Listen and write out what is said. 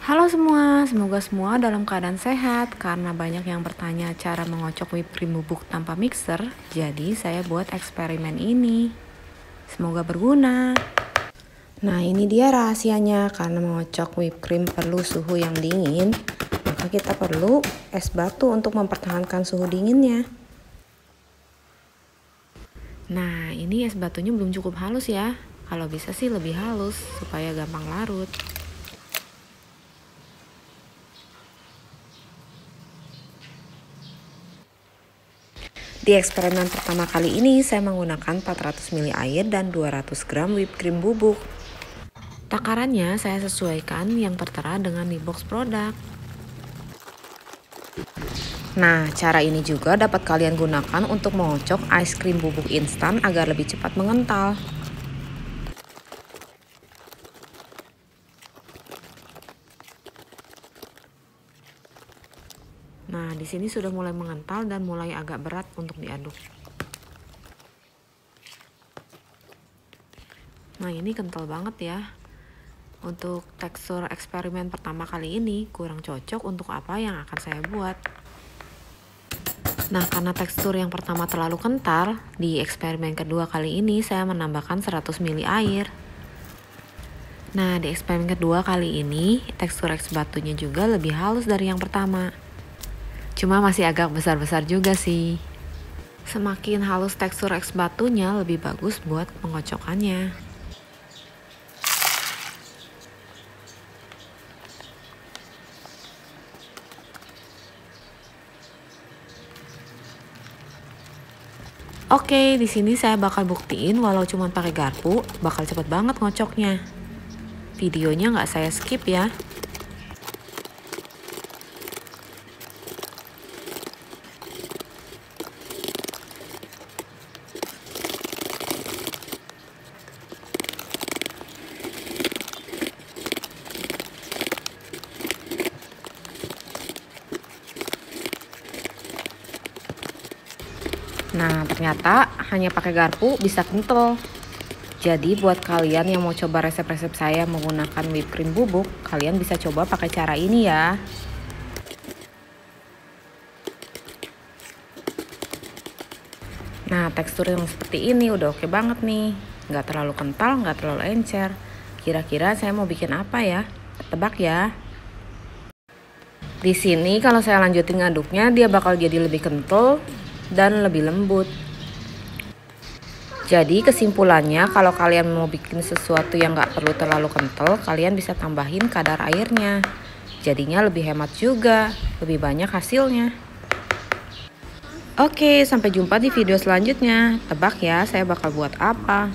Halo semua, semoga semua dalam keadaan sehat. Karena banyak yang bertanya cara mengocok whipped cream bubuk tanpa mixer, jadi saya buat eksperimen ini. Semoga berguna. Nah, ini dia rahasianya. Karena mengocok whipped cream perlu suhu yang dingin, maka kita perlu es batu untuk mempertahankan suhu dinginnya. Nah, ini es batunya belum cukup halus ya. Kalau bisa sih lebih halus supaya gampang larut. Di eksperimen pertama kali ini saya menggunakan 400 ml air dan 200 gram whipped cream bubuk. Takarannya saya sesuaikan yang tertera dengan di box produk. Nah, cara ini juga dapat kalian gunakan untuk mengocok es krim bubuk instan agar lebih cepat mengental. Nah, di sini sudah mulai mengental dan mulai agak berat untuk diaduk. Nah, ini kental banget ya. Untuk tekstur eksperimen pertama kali ini kurang cocok untuk apa yang akan saya buat. Nah, karena tekstur yang pertama terlalu kental, di eksperimen kedua kali ini saya menambahkan 100 ml air. Nah, di eksperimen kedua kali ini tekstur es batunya juga lebih halus dari yang pertama. Cuma masih agak besar-besar juga sih. Semakin halus tekstur es batunya lebih bagus buat pengocokannya. Oke, di sini saya bakal buktiin walau cuma pakai garpu, bakal cepet banget ngocoknya. Videonya nggak saya skip ya. Nah, ternyata hanya pakai garpu bisa kental. Jadi buat kalian yang mau coba resep-resep saya menggunakan whipped cream bubuk, kalian bisa coba pakai cara ini ya. Nah, tekstur yang seperti ini udah oke banget nih. Nggak terlalu kental, nggak terlalu encer. Kira-kira saya mau bikin apa ya? Tebak ya. Di sini kalau saya lanjutin ngaduknya, dia bakal jadi lebih kental dan lebih lembut. Jadi kesimpulannya, kalau kalian mau bikin sesuatu yang nggak perlu terlalu kental, kalian bisa tambahin kadar airnya. Jadinya lebih hemat juga, lebih banyak hasilnya. Oke, sampai jumpa di video selanjutnya. Tebak ya, saya bakal buat apa.